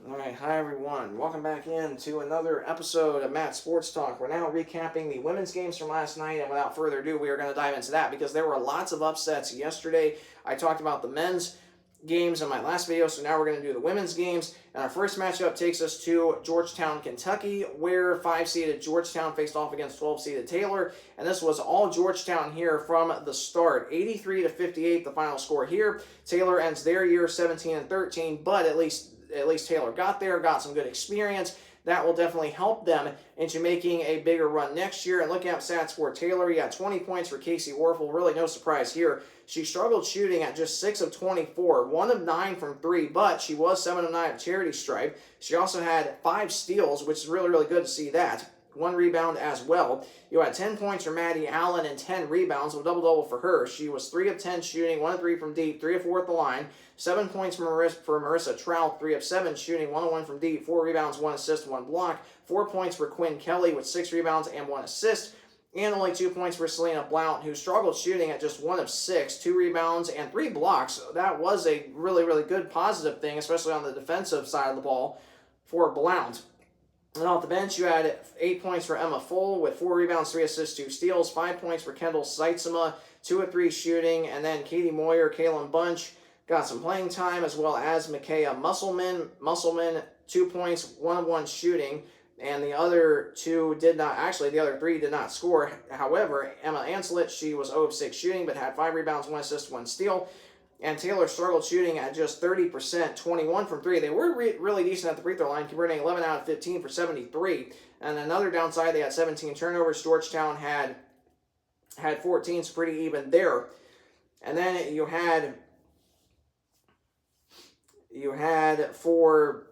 All right, hi everyone. Welcome back in to another episode of Matt Sports Talk. We're now recapping the women's games from last night, and without further ado, we are going to dive into that because there were lots of upsets yesterday. I talked about the men's games in my last video, so now we're going to do the women's games. And our first matchup takes us to Georgetown, Kentucky, where 5-seeded Georgetown faced off against 12-seeded Taylor, and this was all Georgetown here from the start. 83-58, the final score here. Taylor ends their year 17-13, but at least Taylor got there, got some good experience. That will definitely help them into making a bigger run next year. And looking at stats for Taylor, you got 20 points for Casey Warfel. Really no surprise here. She struggled shooting at just 6 of 24, 1 of 9 from 3, but she was 7 of 9 at charity stripe. She also had 5 steals, which is really, really good to see that. 1 rebound as well. You had 10 points for Maddie Allen and 10 rebounds, a double-double for her. She was 3 of 10 shooting, 1 of 3 from deep, 3 of 4 at the line. 7 points for Marissa Trout, 3 of 7 shooting, 1 of 1 from deep, 4 rebounds, 1 assist, 1 block. 4 points for Quinn Kelly with 6 rebounds and 1 assist. And only 2 points for Selena Blount, who struggled shooting at just 1 of 6, 2 rebounds and 3 blocks. That was a really, really good positive thing, especially on the defensive side of the ball for Blount. And off the bench, you had 8 points for Emma Full with 4 rebounds, 3 assists, 2 steals. 5 points for Kendall Seitzema, 2 of 3 shooting. And then Katie Moyer, Kaylin Bunch got some playing time, as well as Micaiah Musselman, 2 points, 1 of 1 shooting. And the other 2 did not, actually the other 3 did not score. However, Emma Anselit, she was 0 of 6 shooting, but had 5 rebounds, 1 assist, 1 steal. And Taylor struggled shooting at just 30%, 21 from 3. They were really decent at the free throw line, converting 11 out of 15 for 73. And another downside, they had 17 turnovers. Georgetown had 14, so pretty even there. And then you had for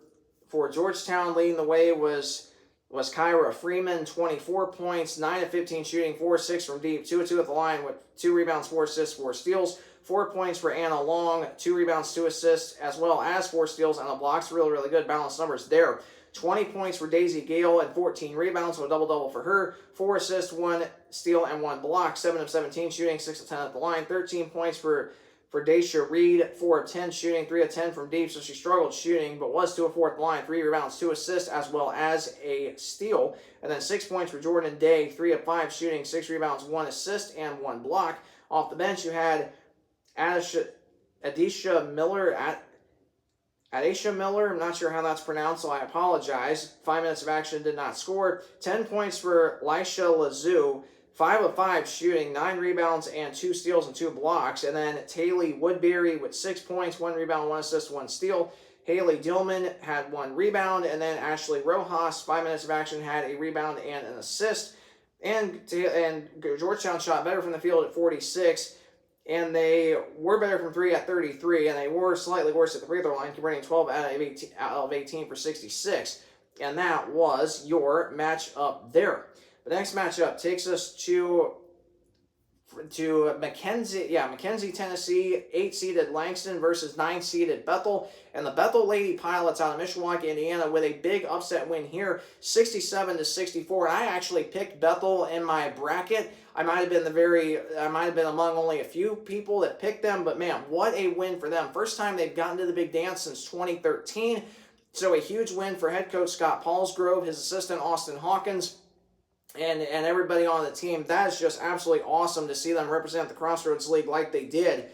Georgetown, leading the way was Kyra Freeman, 24 points, 9 of 15 shooting, 4 of 6 from deep, 2 of 2 at the line with 2 rebounds, 4 assists, 4 steals. 4 points for Anna Long, 2 rebounds, 2 assists, as well as 4 steals, and the blocks. Really, really good balanced numbers there. 20 points for Daisy Gale and 14 rebounds, so a double-double for her. 4 assists, 1 steal, and 1 block. 7 of 17 shooting, 6 of 10 at the line. 13 points for Daisha Reed, 4 of 10 shooting, 3 of 10 from deep, so she struggled shooting, but was 2 of 4 at the line. 3 rebounds, 2 assists, as well as a steal. And then 6 points for Jordan Day, 3 of 5 shooting, 6 rebounds, 1 assist, and 1 block. Off the bench, you had Adisha Miller, I'm not sure how that's pronounced, so I apologize. 5 minutes of action, did not score. 10 points for Lisha Lazoo, 5 of 5 shooting, 9 rebounds, and 2 steals and 2 blocks. And then Taylor Woodbury with 6 points, 1 rebound, 1 assist, 1 steal. Haley Dillman had 1 rebound, and then Ashley Rojas, 5 minutes of action, had a rebound and an assist. And Georgetown shot better from the field at 46. And they were better from 3 at 33, and they were slightly worse at the free throw line, converting 12 out of 18 for 66. And that was your matchup there. The next matchup takes us to Mackenzie, Tennessee, 8-seeded Langston versus 9-seeded Bethel. And the Bethel Lady Pilots out of Mishawaka, Indiana, with a big upset win here, 67-64. And I actually picked Bethel in my bracket. I might have been among only a few people that picked them, but man, what a win for them. First time they've gotten to the big dance since 2013. So a huge win for head coach Scott Paulsgrove, his assistant Austin Hawkins, and everybody on the team. That is just absolutely awesome to see them represent the Crossroads League like they did.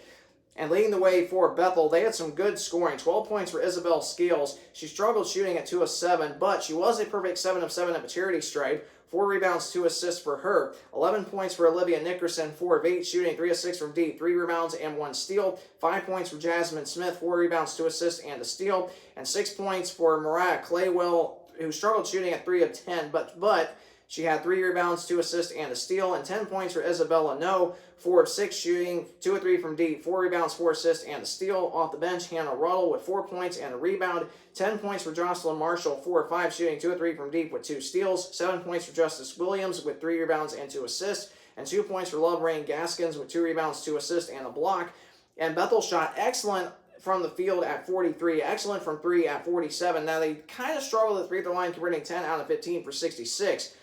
And leading the way for Bethel, they had some good scoring. 12 points for Isabel Scales. She struggled shooting at 2 of 7, but she was a perfect 7 of 7 at maturity stripe. 4 rebounds, 2 assists for her. 11 points for Olivia Nickerson, 4 of 8 shooting, 3 of 6 from deep, 3 rebounds and 1 steal. 5 points for Jasmine Smith, 4 rebounds, 2 assists and a steal. And 6 points for Mariah Claywell, who struggled shooting at 3 of 10, but she had 3 rebounds, 2 assists, and a steal. And 10 points for Isabella No, 4 of 6 shooting, 2 of 3 from deep, 4 rebounds, 4 assists, and a steal. Off the bench, Hannah Ruddle with 4 points and a rebound. 10 points for Jocelyn Marshall, 4 of 5 shooting, 2 of 3 from deep with 2 steals. 7 points for Justice Williams with 3 rebounds and 2 assists. And 2 points for Love Rain Gaskins with 2 rebounds, 2 assists, and a block. And Bethel shot excellent from the field at 43, excellent from 3 at 47. Now, they kind of struggled at the free throw line, converting 10 out of 15 for 66.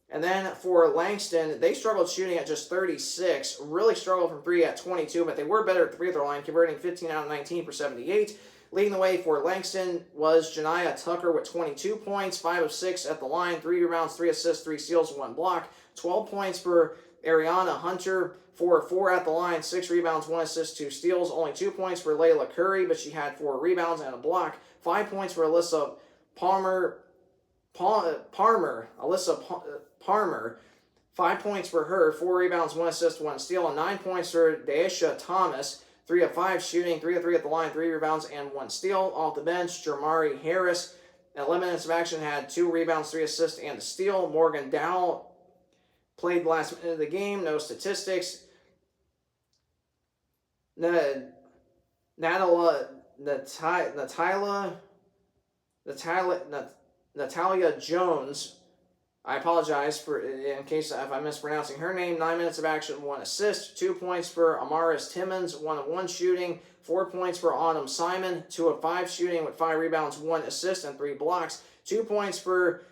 And then for Langston, they struggled shooting at just 36, really struggled from 3 at 22, but they were better at the free throw line, converting 15 out of 19 for 78. Leading the way for Langston was Janiah Tucker with 22 points, 5 of 6 at the line, 3 rebounds, 3 assists, 3 steals, 1 block. 12 points for Ariana Hunter, 4 of 4 at the line, 6 rebounds, 1 assist, 2 steals. Only 2 points for Layla Curry, but she had 4 rebounds and a block. 5 points for Alyssa Palmer. 5 points for her, 4 rebounds, 1 assist, 1 steal, and 9 points for Daisha Thomas, 3 of 5 shooting, 3 of 3 at the line, 3 rebounds, and 1 steal. Off the bench, Jermari Harris, at 11 minutes of action, had 2 rebounds, 3 assists, and a steal. Morgan Dow played the last minute of the game, no statistics. Natalia Jones, I apologize for in case if I'm mispronouncing her name. 9 minutes of action, 1 assist, 2 points for Amaris Timmons, 1 of 1 shooting, 4 points for Autumn Simon, 2 of 5 shooting with 5 rebounds, 1 assist, and 3 blocks. 2 points for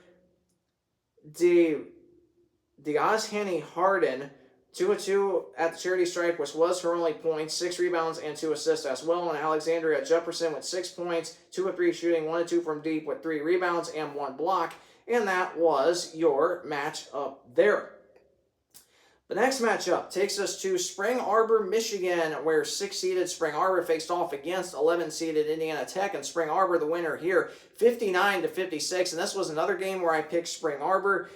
Diaz-Henny Harden, 2 of 2 at the charity stripe, which was her only point, 6 rebounds and 2 assists as well. And Alexandria Jefferson with 6 points, 2 of 3 shooting, 1 of 2 from deep with 3 rebounds and 1 block. And that was your matchup there. The next matchup takes us to Spring Arbor, Michigan, where 6-seeded Spring Arbor faced off against 11-seeded Indiana Tech, and Spring Arbor the winner here, 59-56. And this was another game where I picked Spring Arbor,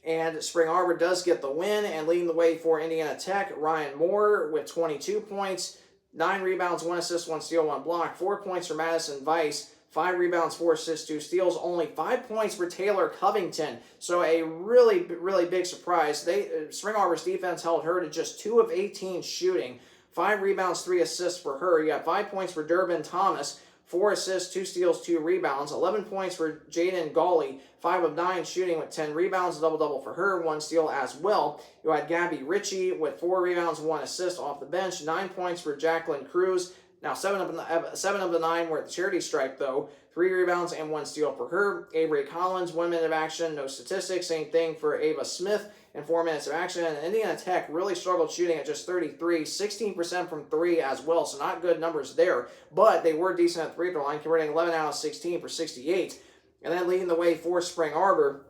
and Spring Arbor does get the win. And leading the way for Indiana Tech, Ryan Moore with 22 points, 9 rebounds, 1 assist, 1 steal, 1 block. 4 points for Madison Weiss, 5 rebounds, 4 assists, 2 steals. Only 5 points for Taylor Covington. So a really, really big surprise. Spring Arbor's defense held her to just 2 of 18 shooting. 5 rebounds, 3 assists for her. You got 5 points for Durbin Thomas, 4 assists, 2 steals, 2 rebounds. 11 points for Jaden Gawley, 5 of 9 shooting with 10 rebounds, double-double for her, 1 steal as well. You had Gabby Ritchie with 4 rebounds, 1 assist off the bench. 9 points for Jacqueline Cruz. Now, 7 of the 9 were at the charity stripe, though. 3 rebounds and 1 steal for her. Avery Collins, 1 minute of action, no statistics. Same thing for Ava Smith in 4 minutes of action. And Indiana Tech really struggled shooting at just 33, 16% from 3 as well, so not good numbers there. But they were decent at the free throw line, converting 11 out of 16 for 68. And then leading the way for Spring Arbor,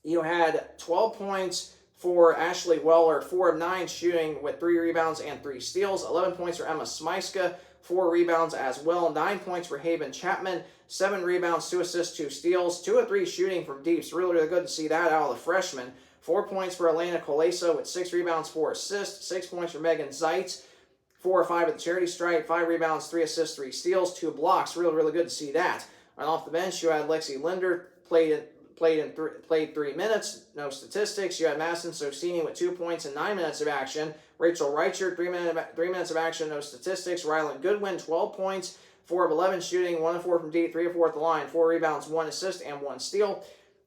you had 12 points for Ashley Weller, 4 of 9 shooting with 3 rebounds and 3 steals. 11 points for Emma Smyska, 4 rebounds as well. 9 points for Haven Chapman, 7 rebounds, 2 assists, 2 steals. 2 of 3 shooting from deep. So really, really good to see that out of the freshman. 4 points for Elena Colesa with 6 rebounds, 4 assists. 6 points for Megan Zeitz, 4 of 5 at the charity stripe. 5 rebounds, 3 assists, 3 steals, 2 blocks. Really, really good to see that. And off the bench, you had Lexi Linder, played 3 minutes, no statistics. You had Madison Sosini with 2 points and 9 minutes of action. Rachel Reichert, 3 minutes of action, no statistics. Rylan Goodwin, 12 points, 4 of 11 shooting, 1 of 4 from deep, 3 of 4 at the line, 4 rebounds, 1 assist, and 1 steal.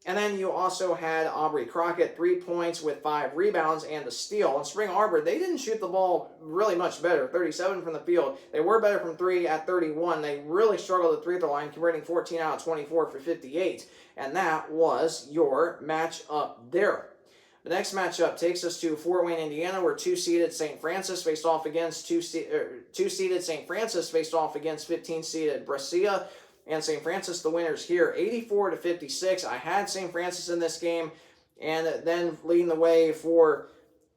And then you also had Aubrey Crockett, 3 points with 5 rebounds and a steal. And Spring Arbor, they didn't shoot the ball really much better, 37 from the field. They were better from 3 at 31. They really struggled at the free throw line, converting 14 out of 24 for 58. And that was your matchup there. The next matchup takes us to Fort Wayne, Indiana, where 2-seeded St. Francis faced off against 2-seeded St. Francis faced off against 15-seeded Brescia. And St. Francis, the winners here, 84-56. I had St. Francis in this game. And then leading the way for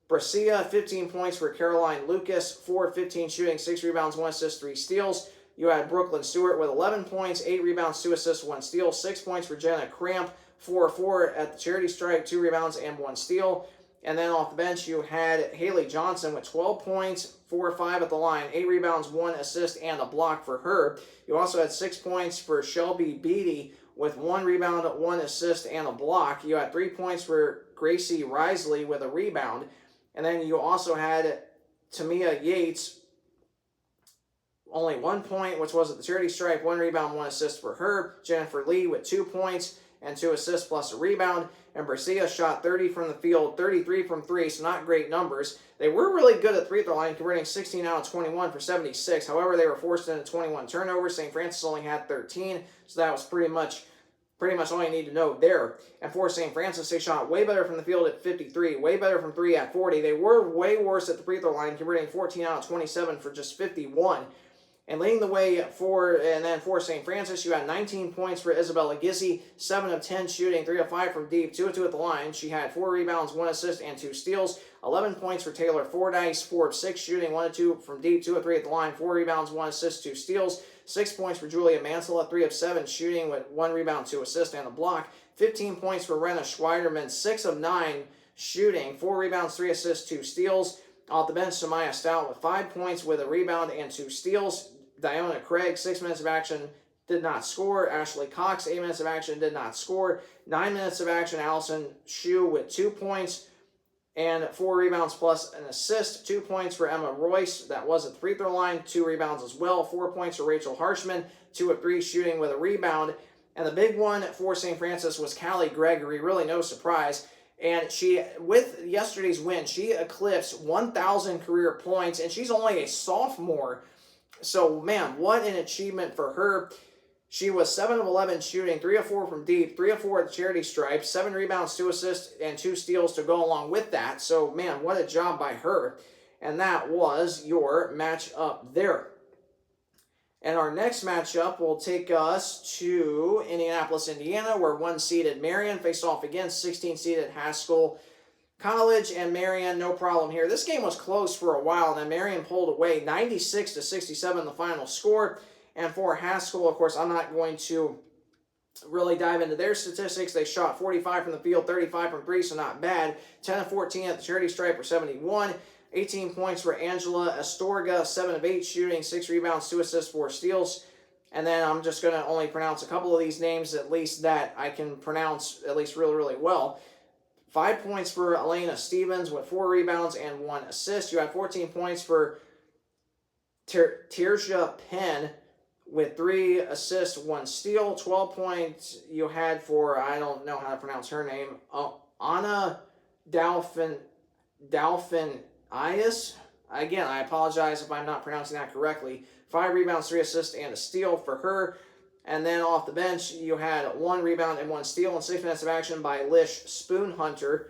Brescia, 15 points for Caroline Lucas, 4 of 15 shooting, 6 rebounds, 1 assist, 3 steals. You had Brooklyn Stewart with 11 points, 8 rebounds, 2 assists, 1 steal. 6 points for Jenna Cramp, 4 of 4 at the charity stripe, 2 rebounds, and 1 steal. And then off the bench, you had Haley Johnson with 12 points, 4 of 5 at the line, 8 rebounds, 1 assist, and a block for her. You also had 6 points for Shelby Beatty with 1 rebound, 1 assist, and a block. You had 3 points for Gracie Risley with a rebound. And then you also had Tamia Yates, only 1 point, which was at the charity stripe, 1 rebound, 1 assist for her. Jennifer Lee with 2 points and 2 assists plus a rebound. And Brescia shot 30 from the field, 33 from 3, so not great numbers. They were really good at the free throw line, converting 16 out of 21 for 76. However, they were forced into 21 turnovers. St. Francis only had 13, so that was pretty much all you need to know there. And for St. Francis, they shot way better from the field at 53, way better from 3 at 40. They were way worse at the free throw line, converting 14 out of 27 for just 51. And leading the way for St. Francis, you had 19 points for Isabella Gizzi, 7 of 10 shooting, 3 of 5 from deep, 2 of 2 at the line. She had 4 rebounds, 1 assist, and 2 steals. 11 points for Taylor Fordyce, 4 of 6 shooting, 1 of 2 from deep, 2 of 3 at the line, 4 rebounds, 1 assist, 2 steals. 6 points for Julia Mansella, 3 of 7 shooting with 1 rebound, 2 assists, and a block. 15 points for Renna Schweiderman, 6 of 9 shooting, 4 rebounds, 3 assists, 2 steals. Off the bench, Samaya Stout with 5 points with a rebound and 2 steals. Diona Craig, 6 minutes of action, did not score. Ashley Cox, 8 minutes of action, did not score. 9 minutes of action, Allison Shue with 2 points and 4 rebounds plus an assist. 2 points for Emma Royce. That was at the free throw line. 2 rebounds as well. 4 points for Rachel Harshman. 2 of 3 shooting with a rebound. And the big one for St. Francis was Callie Gregory. Really no surprise. And she, with yesterday's win, she eclipsed 1,000 career points. And she's only a sophomore. So, man, what an achievement for her. She was 7 of 11 shooting, 3 of 4 from deep, 3 of 4 at the charity stripe, 7 rebounds, 2 assists, and 2 steals to go along with that. So, man, what a job by her. And that was your matchup there. And our next matchup will take us to Indianapolis, Indiana, where 1-seeded Marion faced off against 16-seeded Haskell College. And Marion, no problem here. This game was close for a while, and then Marion pulled away 96-67 the final score. And for Haskell, of course, I'm not going to really dive into their statistics. They shot 45 from the field, 35 from 3, so not bad. 10 of 14 at the charity stripe for 71. 18 points for Angela Astorga, 7 of 8 shooting, 6 rebounds, 2 assists, 4 steals. And then I'm just going to only pronounce a couple of these names, at least that I can pronounce at least really, really well. 5 points for Elena Stevens with 4 rebounds and 1 assist. You had 14 points for Tirja Penn with 3 assists, 1 steal. 12 points you had for, I don't know how to pronounce her name, Anna Dalfin Ias. Again, I apologize if I'm not pronouncing that correctly. 5 rebounds, 3 assists, and a steal for her. And then off the bench, you had 1 rebound and 1 steal and 6 minutes of action by Lish Spoonhunter,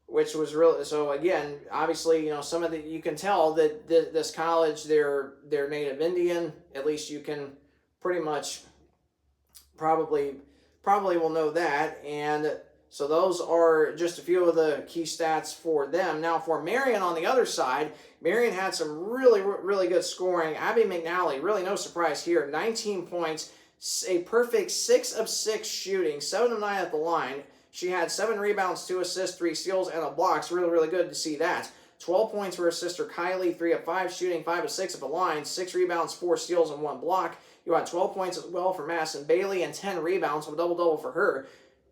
which was really, so again, obviously, you know, some of the, you can tell that this college, they're native Indian. At least you can pretty much probably will know that. And so those are just a few of the key stats for them. Now for Marion on the other side, Marion had some really, really good scoring. Abby McNally, really no surprise here, 19 points, a perfect 6 of 6 shooting, 7 of 9 at the line. She had 7 rebounds, 2 assists, 3 steals, and a block. It's really, really good to see that. 12 points for her sister Kylie, 3 of 5 shooting, 5 of 6 at the line, 6 rebounds, 4 steals, and 1 block. You had 12 points as well for Madison Bailey and 10 rebounds, so a double-double for her.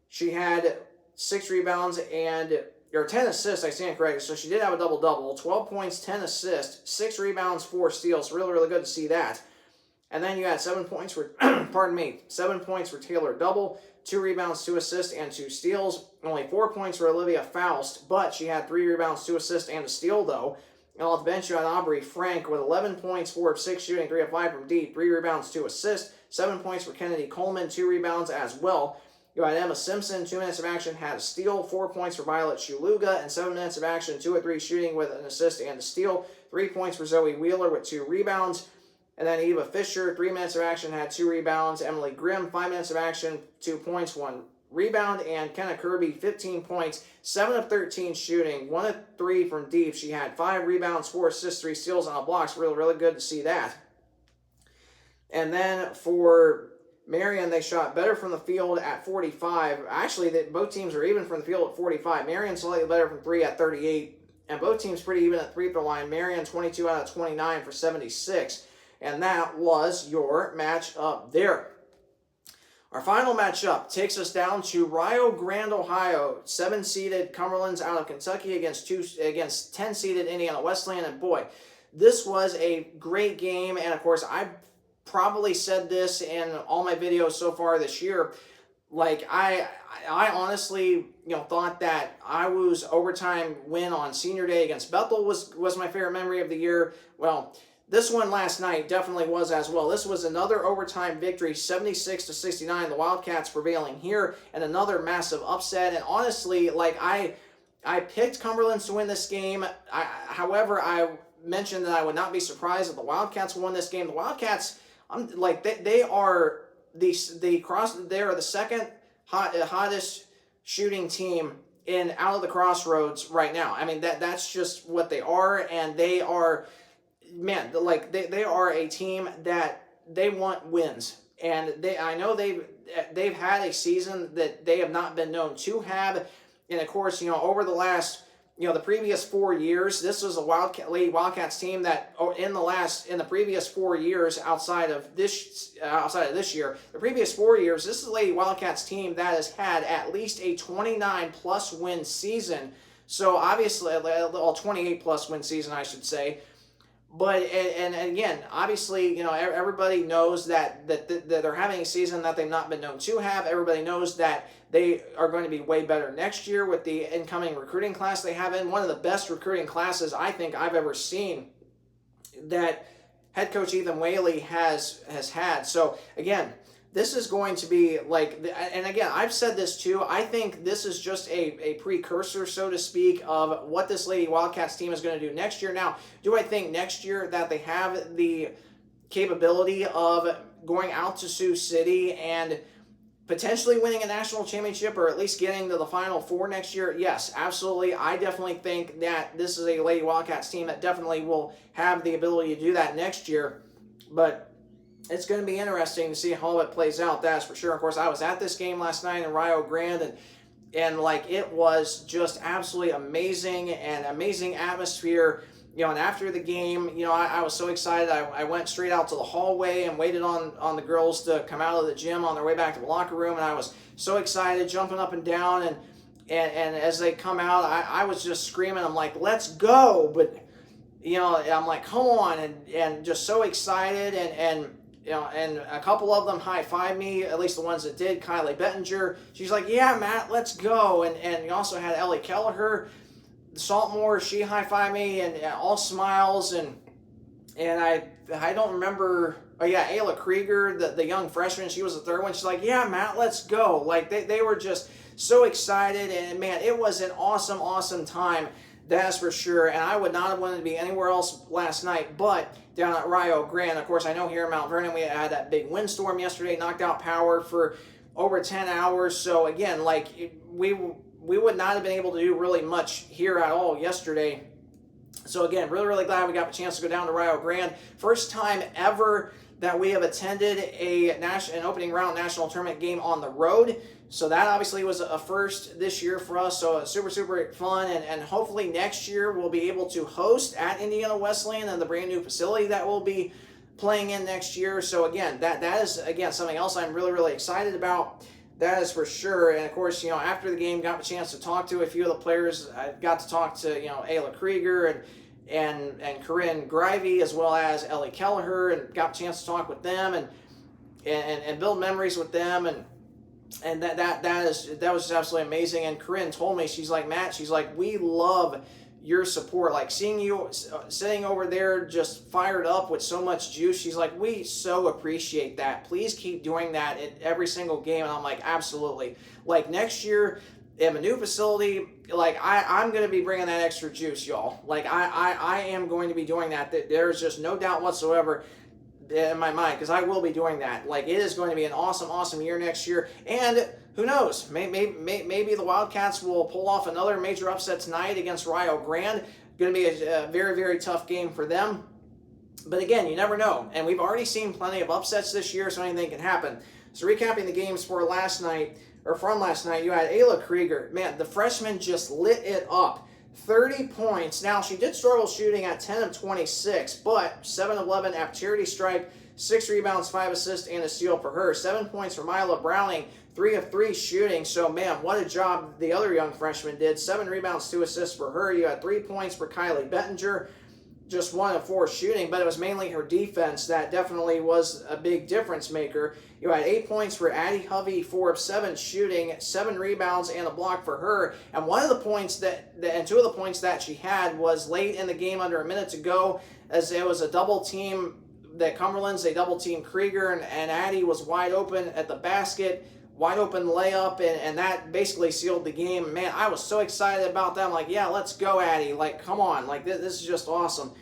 She had 6 rebounds or 10 assists, I stand corrected, so she did have a double-double. 12 points, 10 assists, 6 rebounds, 4 steals. Really, really good to see that. And then you had 7 points for, 7 points for Taylor Double, 2 rebounds, 2 assists, and 2 steals. Only 4 points for Olivia Faust, but she had 3 rebounds, 2 assists, and a steal, though. And off the bench, you had Aubrey Frank with 11 points, 4 of 6 shooting, 3 of 5 from deep, 3 rebounds, 2 assists, 7 points for Kennedy Coleman, 2 rebounds as well. You had Emma Simpson, 2 minutes of action, had a steal, 4 points for Violet Shuluga, and 7 minutes of action, 2 of 3 shooting with an assist and a steal. 3 points for Zoe Wheeler with 2 rebounds. And then Eva Fisher, 3 minutes of action, had 2 rebounds. Emily Grimm, 5 minutes of action, 2 points, 1 rebound. And Kenna Kirby, 15 points, 7 of 13 shooting, 1 of 3 from deep. She had 5 rebounds, 4 assists, 3 steals, and a block. It's really, really good to see that. And then for Marion, they shot better from the field at 45. Actually, both teams are even from the field at 45. Marion slightly better from 3 at 38. And both teams pretty even at the free throw line. Marion 22 out of 29 for 76. And that was your matchup there. Our final matchup takes us down to Rio Grande, Ohio. 7-seeded Cumberlands out of Kentucky against 10-seeded Indiana Wesleyan. And boy, this was a great game. And of course, I probably said this in all my videos so far this year. Like, I honestly, thought that IWU's overtime win on senior day against Bethel was my favorite memory of the year. Well, this one last night definitely was as well. This was another overtime victory, 76-69. The Wildcats prevailing here, and another massive upset. And honestly, like I picked Cumberlands to win this game. However, mentioned that I would not be surprised if the Wildcats won this game. The Wildcats, they are they are the second hottest shooting team out of the Crossroads right now. I mean, that's just what they are, and they are, man, they are a team that they want wins. And I know they've had a season that they have not been known to have. And of course, over the last, the previous 4 years, this was a Lady Wildcats team that in the previous 4 years outside of this year, the previous 4 years, this is a Lady Wildcats team that has had at least a 29 plus win season. So obviously, a 28 plus win season, I should say. But and again, obviously, everybody knows that they're having a season that they've not been known to have. Everybody knows that they are going to be way better next year with the incoming recruiting class they have in. One of the best recruiting classes I think I've ever seen that head coach Ethan Whaley has had. So again, this is going to be and again, I've said this too, I think this is just a precursor, so to speak, of what this Lady Wildcats team is going to do next year. Now, do I think next year that they have the capability of going out to Sioux City and potentially winning a national championship or at least getting to the Final Four next year? Yes, absolutely. I definitely think that this is a Lady Wildcats team that definitely will have the ability to do that next year. But it's going to be interesting to see how it plays out, that's for sure. Of course, I was at this game last night in Rio Grande, and it was just absolutely amazing and amazing atmosphere. And after the game, I was so excited. I went straight out to the hallway and waited on the girls to come out of the gym on their way back to the locker room, and I was so excited, jumping up and down, and as they come out, I was just screaming. I'm like, let's go! But I'm like, come on, and just so excited, and a couple of them high-fived me, at least the ones that did. Kylie Bettinger, she's like, yeah, Matt, let's go. And you also had Ellie Kelleher, Saltmore, she high-fived me, and all smiles. And I don't remember, oh yeah, Ayla Krieger, the young freshman, she was the third one. She's like, yeah, Matt, let's go. They were just so excited, and man, it was an awesome, awesome time. That's for sure, and I would not have wanted to be anywhere else last night but down at Rio Grande. Of course, I know here in Mount Vernon we had that big windstorm yesterday, knocked out power for over 10 hours. So again, we would not have been able to do really much here at all yesterday. So again, really, really glad we got the chance to go down to Rio Grande. First time ever that we have attended an opening round national tournament game on the road. So that obviously was a first this year for us. So it's super, super fun. And hopefully next year we'll be able to host at Indiana Wesleyan and the brand new facility that we'll be playing in next year. So again, that is, again, something else I'm really, really excited about. That is for sure. And of course, after the game, got the chance to talk to a few of the players. I got to talk to, Ayla Krieger and Corinne Grivey, as well as Ellie Kelleher, and got a chance to talk with them and build memories with them, and that was just absolutely amazing. And Corinne told me, she's like, Matt, she's like, we love your support, like seeing you sitting over there just fired up with so much juice. She's like, we so appreciate that. Please keep doing that at every single game. And I'm like, absolutely. Like next year in a new facility, I'm going to be bringing that extra juice, y'all. I am going to be doing that. There's just no doubt whatsoever in my mind, because I will be doing that. It is going to be an awesome, awesome year next year. And who knows? Maybe the Wildcats will pull off another major upset tonight against Rio Grande. Going to be a very, very tough game for them. But again, you never know. And we've already seen plenty of upsets this year, so anything can happen. So recapping the games from last night, you had Ayla Krieger. Man, the freshman just lit it up. 30 points. Now, she did struggle shooting at 10 of 26, but 7 of 11 at charity stripe, 6 rebounds, 5 assists, and a steal for her. 7 points for Mila Browning, 3 of 3 shooting. So, man, what a job the other young freshman did. 7 rebounds, 2 assists for her. You had 3 points for Kylie Bettinger, just 1 of 4 shooting, but it was mainly her defense that definitely was a big difference maker. You had 8 points for Addie Hovey, 4 of 7 shooting, 7 rebounds, and a block for her. And 2 of the points that she had was late in the game, under a minute to go, as it was a double team. That Cumberland's, they double team Krieger, and Addie was wide open at the basket. Wide open layup, and that basically sealed the game. Man, I was so excited about that. I'm like, yeah, let's go, Addie. Come on. This is just awesome.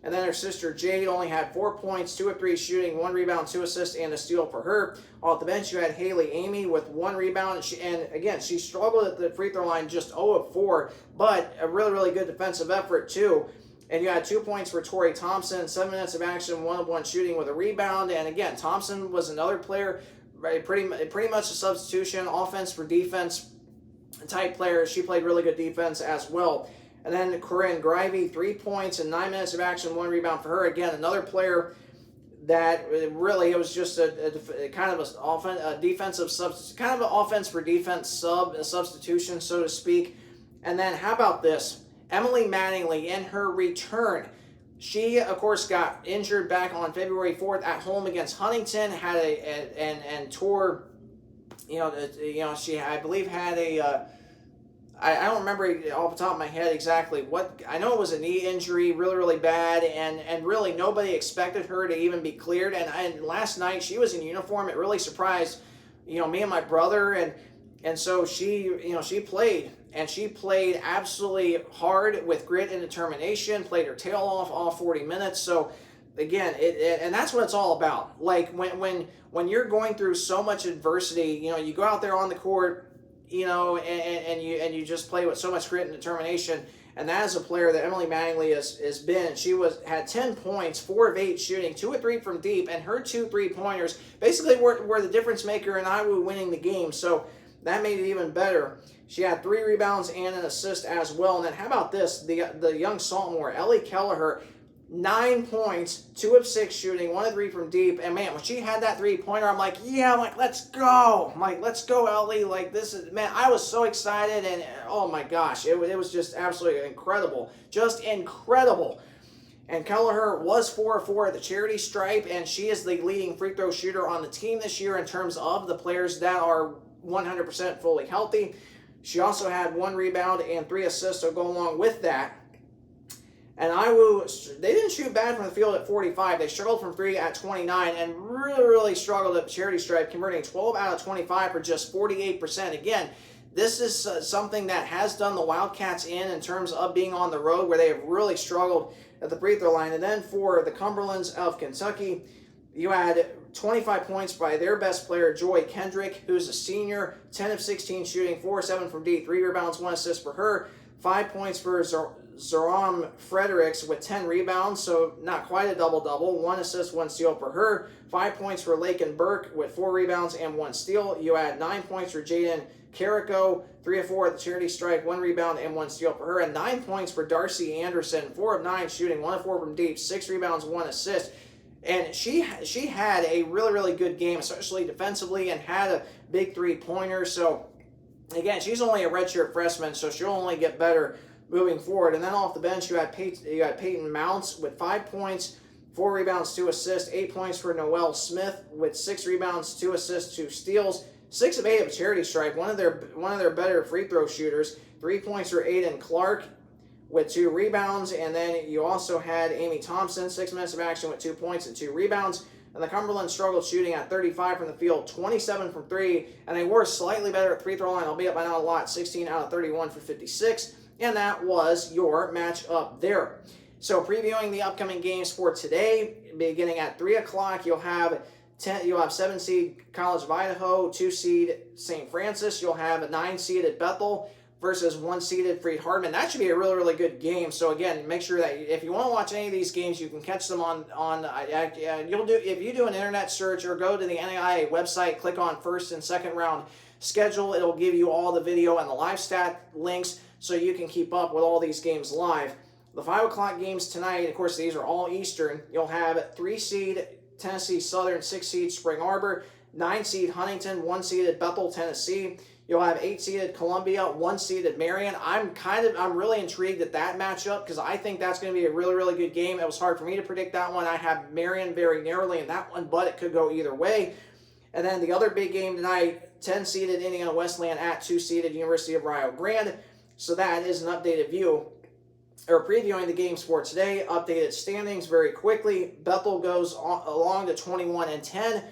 And then her sister Jade only had 4 points, 2 of 3 shooting, 1 rebound, 2 assists, and a steal for her. Off the bench, you had Haley Amy with 1 rebound. And again, she struggled at the free throw line, just 0 of 4, but a really, really good defensive effort too. And you had 2 points for Tori Thompson, 7 minutes of action, 1 of 1 shooting with a rebound. And again, Thompson was another player, pretty much a substitution, offense for defense type player. She played really good defense as well. And then Corinne Grivey, 3 points and 9 minutes of action, 1 rebound for her. Again, another player that really, it was just a kind of a defensive substitute, kind of an offense for defense substitution, so to speak. And then how about this? Emily Mattingly, in her return, she of course got injured back on February 4th at home against Huntington. Had and tore, she I believe had a. I don't remember off the top of my head exactly what. I know it was a knee injury, really, really bad, and really nobody expected her to even be cleared. And last night she was in uniform. It really surprised, me and my brother, and so she played, and she played absolutely hard with grit and determination. Played her tail off all 40 minutes. So again, and that's what it's all about. Like when you're going through so much adversity, you go out there on the court. And you just play with so much grit and determination, and that is a player that Emily Mattingly has been. She had 10 points, 4 of 8 shooting, 2 of 3 from deep, and her 2 3-pointers basically were the difference maker in Iowa winning the game. So that made it even better. She had 3 rebounds and an assist as well. And then how about this? The young sophomore Ellie Kelleher. 9 points, 2 of 6 shooting, 1 of 3 from deep. And man, when she had that 3-pointer, I'm like, let's go. I'm like, let's go, Ellie. Like, this is, man, I was so excited. And oh my gosh, it was just absolutely incredible. Just incredible. And Kelleher was 4 of 4 at the charity stripe, and she is the leading free throw shooter on the team this year in terms of the players that are 100% fully healthy. She also had 1 rebound and 3 assists to go along with that. And Iowa, they didn't shoot bad from the field at 45. They struggled from 3 at 29 and really, really struggled at the charity stripe, converting 12 out of 25 for just 48%. Again, this is something that has done the Wildcats in terms of being on the road, where they have really struggled at the free throw line. And then for the Cumberlands of Kentucky, you had 25 points by their best player, Joy Kendrick, who's a senior, 10 of 16 shooting, 4 of 7 from deep, 3 rebounds, 1 assist for her, 5 points for Zoram Fredericks with 10 rebounds, so not quite a double-double. 1 assist, 1 steal for her. 5 points for Lakin Burke with 4 rebounds and 1 steal. You had 9 points for Jaden Carrico, 3 of 4 at the charity stripe, 1 rebound and 1 steal for her. And 9 points for Darcy Anderson, 4 of 9 shooting, 1 of 4 from deep, 6 rebounds, 1 assist. And she had a really, really good game, especially defensively, and had a big 3-pointer. So again, she's only a redshirt freshman, so she'll only get better moving forward. And then off the bench, you had Peyton Mounts with 5 points, 4 rebounds, 2 assists, 8 points for Noelle Smith with 6 rebounds, 2 assists, 2 steals, 6 of 8 at charity stripe. One of their better free throw shooters. 3 points for Aiden Clark with 2 rebounds. And then you also had Amy Thompson, 6 minutes of action with 2 points and 2 rebounds. And the Cumberland struggled shooting at 35 from the field, 27 from 3, and they were slightly better at free throw line, albeit by not a lot, 16 out of 31 for 56. And that was your matchup there. So previewing the upcoming games for today, beginning at 3 o'clock, you'll have 7-seed College of Idaho, 2-seed St. Francis. You'll have a 9-seeded Bethel versus 1-seeded Freed Hardman. That should be a really, really good game. So again, make sure that if you want to watch any of these games, you can catch them on if you do an internet search or go to the NAIA website, click on first and second round schedule. It'll give you all the video and the live stat links, so you can keep up with all these games live. The 5 o'clock games tonight, of course, these are all Eastern. You'll have 3-seed Tennessee Southern, 6-seed Spring Arbor, 9-seed Huntington, 1-seeded Bethel, Tennessee. You'll have 8-seeded Columbia, 1-seeded Marion. I'm really intrigued at that matchup because I think that's going to be a really, really good game. It was hard for me to predict that one. I have Marion very narrowly in that one, but it could go either way. And then the other big game tonight, 10-seeded Indiana Wesleyan at 2-seeded University of Rio Grande. So that is an updated view, or previewing the games for today. Updated standings very quickly. Bethel goes along to 21-10.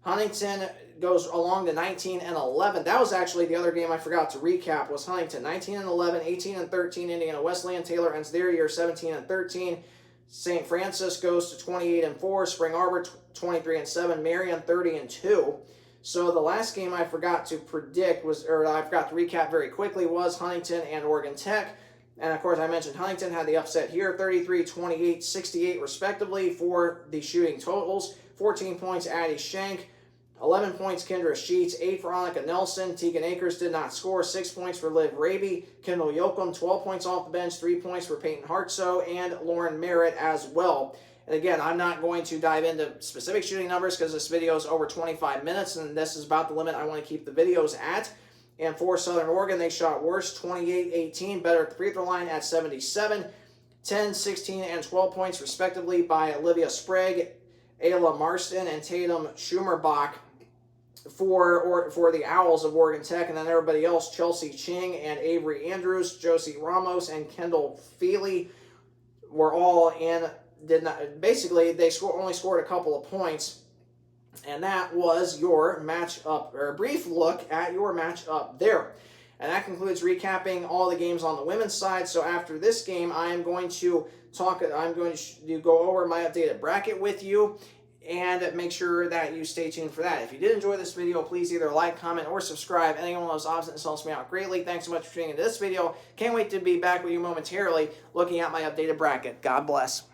Huntington goes along to 19-11. That was actually the other game I forgot to recap, was Huntington 19-11, 18-13. Indiana Wesleyan. Taylor ends their year 17-13. St. Francis goes to 28-4. Spring Arbor 23-7. Marion 30-2. So the last game I forgot to predict was, or I forgot to recap very quickly, was Huntington and Oregon Tech. And of course, I mentioned Huntington had the upset here, 33, 28, 68 respectively for the shooting totals. 14 points, Addie Shank. 11 points, Kendra Sheets. 8 for Annika Nelson. Tegan Akers did not score. 6 points for Liv Raby. Kendall Yoakum, 12 points off the bench. 3 points for Peyton Hartsoe and Lauren Merritt as well. And again, I'm not going to dive into specific shooting numbers because this video is over 25 minutes, and this is about the limit I want to keep the videos at. And for Southern Oregon, they shot worse, 28-18, better at the free throw line at 77. 10, 16, and 12 points respectively by Olivia Sprague, Ayla Marston, and Tatum Schumerbach for the Owls of Oregon Tech. And then everybody else, Chelsea Ching and Avery Andrews, Josie Ramos, and Kendall Feely were all in. Basically, they only scored a couple of points. And that was your matchup, or a brief look at your matchup there. And that concludes recapping all the games on the women's side. So after this game, I'm going to go over my updated bracket with you and make sure that you stay tuned for that. If you did enjoy this video, please either like, comment, or subscribe. Any one of those options helps me out greatly. Thanks so much for tuning into this video. Can't wait to be back with you momentarily looking at my updated bracket. God bless.